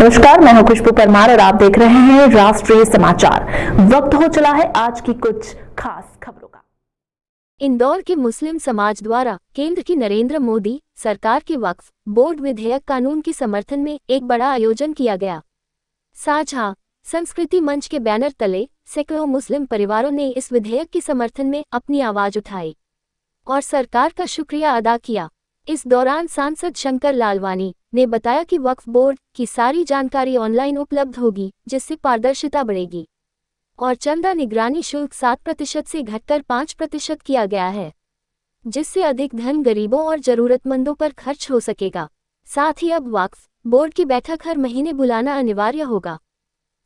नमस्कार, मैं हूं खुशबू परमार और आप देख रहे हैं राष्ट्रीय समाचार। वक्त हो चला है आज की कुछ खास खबरों का। इंदौर के मुस्लिम समाज द्वारा केंद्र की नरेंद्र मोदी सरकार के वक्फ बोर्ड विधेयक कानून के समर्थन में एक बड़ा आयोजन किया गया। साझा संस्कृति मंच के बैनर तले सैकड़ों मुस्लिम परिवारों ने इस विधेयक के समर्थन में अपनी आवाज उठाई और सरकार का शुक्रिया अदा किया। इस दौरान सांसद शंकर लालवानी ने बताया कि वक्फ बोर्ड की सारी जानकारी ऑनलाइन उपलब्ध होगी, जिससे पारदर्शिता बढ़ेगी और चंदा निगरानी शुल्क 7% से घटकर 5% किया गया है, जिससे अधिक धन गरीबों और जरूरतमंदों पर खर्च हो सकेगा। साथ ही अब वक्फ बोर्ड की बैठक हर महीने बुलाना अनिवार्य होगा,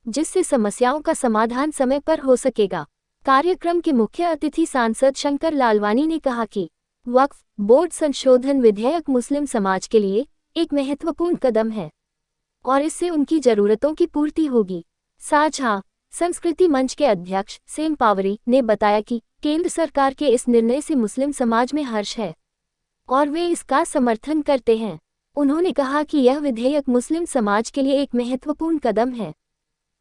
जिससे समस्याओं का समाधान समय पर हो सकेगा। कार्यक्रम के मुख्य अतिथि सांसद शंकर लालवानी ने कहा कि वक्फ बोर्ड संशोधन विधेयक मुस्लिम समाज के लिए एक महत्वपूर्ण कदम है और इससे उनकी जरूरतों की पूर्ति होगी। साझा संस्कृति मंच के अध्यक्ष सेम पावरी ने बताया कि केंद्र सरकार के इस निर्णय से मुस्लिम समाज में हर्ष है और वे इसका समर्थन करते हैं। उन्होंने कहा कि यह विधेयक मुस्लिम समाज के लिए एक महत्वपूर्ण कदम है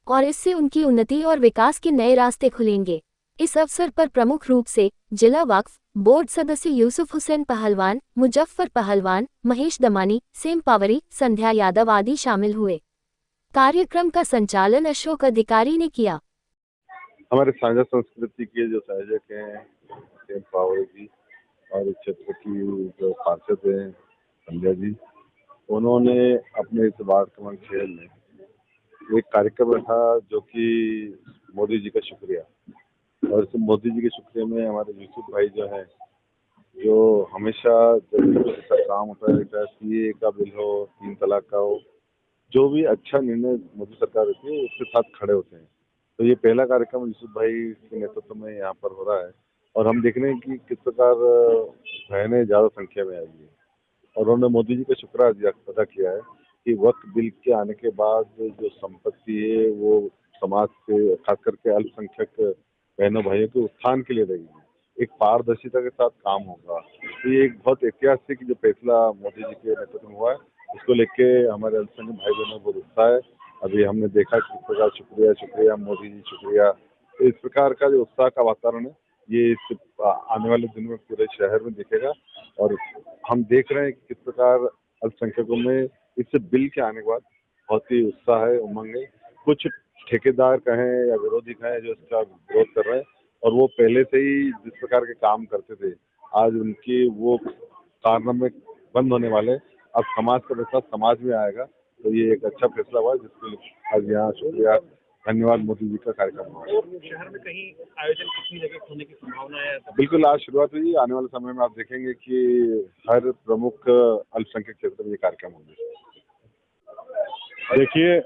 और इससे उनकी उन्नति और विकास के नए रास्ते खुलेंगे। इस अवसर पर प्रमुख रूप से जिला वक्फ बोर्ड सदस्य यूसुफ हुसैन पहलवान, मुजफ्फर पहलवान, महेश दमानी, सेम पावरी, संध्या यादव आदि शामिल हुए। कार्यक्रम का संचालन अशोक अधिकारी ने किया। हमारे साझा संस्कृति के जो संयोजक हैं सेम पावरी जी और इस क्षेत्र की जो पार्षद हैं संध्या जी, उन्होंने अपने इस वार्ड क्रमांक 6 में एक कार्यक्रम रखा जो कि मोदी जी का शुक्रिया, और इस मोदी जी के शुक्रिया में हमारे यूसुफ भाई जो है, जो हमेशा जब ऐसा काम होता है, चाहे सीए का बिल हो, 3 तलाक का हो, जो भी अच्छा निर्णय मोदी सरकार होती है उसके साथ खड़े होते हैं। तो ये पहला कार्यक्रम यूसुफ भाई के नेतृत्व में यहाँ पर हो रहा है और हम देख रहे हैं कि किस प्रकार बहनें ज़्यादा संख्या में आई है और उन्होंने मोदी जी का शुक्रिया अदा किया है कि वक्त बिल के आने के बाद जो संपत्ति है वो समाज से, खास करके अल्पसंख्यक बहनों भाइयों के उत्थान के लिए रहेगी। एक पारदर्शिता के साथ काम होगा। तो ये एक बहुत ऐतिहासिक जो फैसला मोदी जी के नेतृत्व में हुआ है, उसको लेके हमारे अल्पसंख्यक भाई बहनों को उत्साह है। अभी हमने देखा किस प्रकार शुक्रिया शुक्रिया मोदी जी शुक्रिया, तो इस प्रकार का जो उत्साह का वातावरण है ये इस आने वाले दिनों में पूरे शहर में दिखेगा और हम देख रहे हैं कि किस प्रकार अल्पसंख्यकों में इस बिल के आने के बाद बहुत ही उत्साह है, उमंग है। कुछ ठेकेदार कहें या विरोधी कहें जो इसका विरोध कर रहे हैं और वो पहले से ही जिस प्रकार के काम करते थे, आज उनकी वो कारनामे बंद होने वाले, अब समाज का फैसला समाज में आएगा। तो ये एक अच्छा फैसला हुआ जिसके लिए आज यहाँ शुक्रिया धन्यवाद मोदी जी का कार्यक्रम हुआ। शहर में कहीं आयोजन कितनी जगह होने की संभावना है? बिल्कुल, आज शुरुआत हुई। आने वाले समय में आप देखेंगे कि हर प्रमुख अल्पसंख्यक क्षेत्र में ये कार्यक्रम होंगे। देखिए,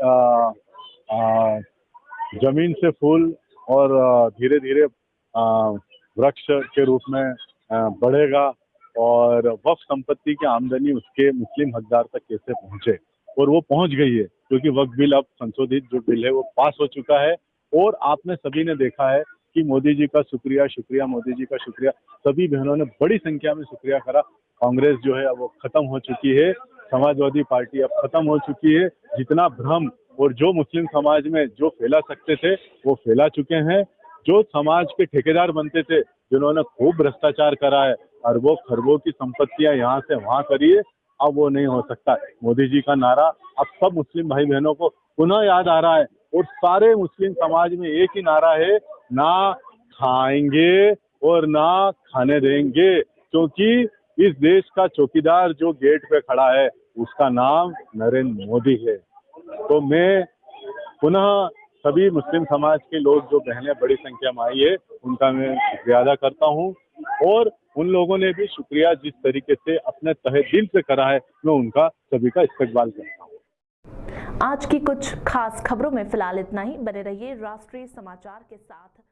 जमीन से फूल और धीरे धीरे वृक्ष के रूप में बढ़ेगा और वक्फ संपत्ति की आमदनी उसके मुस्लिम हकदार तक कैसे पहुंचे, और वो पहुंच गई है क्योंकि वक्फ बिल अब संशोधित जो बिल है वो पास हो चुका है। और आपने सभी ने देखा है कि मोदी जी का शुक्रिया शुक्रिया, मोदी जी का शुक्रिया, सभी बहनों ने बड़ी संख्या में शुक्रिया करा। कांग्रेस जो है अब वो खत्म हो चुकी है, समाजवादी पार्टी अब खत्म हो चुकी है। जितना भ्रम और जो मुस्लिम समाज में जो फैला सकते थे वो फैला चुके हैं। जो समाज के ठेकेदार बनते थे, जिन्होंने खूब भ्रष्टाचार करा है, अरबों खरबों की संपत्तियां यहाँ से वहां करी है, अब वो नहीं हो सकता। मोदी जी का नारा अब सब मुस्लिम भाई बहनों को पुनः याद आ रहा है और सारे मुस्लिम समाज में एक ही नारा है, ना खाएंगे और ना खाने देंगे, क्योंकि इस देश का चौकीदार जो गेट पे खड़ा है उसका नाम नरेंद्र मोदी है। तो मैं पुनः सभी मुस्लिम समाज के लोग जो बहनें बड़ी संख्या में आई है उनका मैं शुक्रिया अदा करता हूं और उन लोगों ने भी शुक्रिया जिस तरीके से अपने तहे दिल से करा है, मैं उनका सभी का इस्तकबाल करता हूं। आज की कुछ खास खबरों में फिलहाल इतना ही। बने रहिए राष्ट्रीय समाचार के साथ।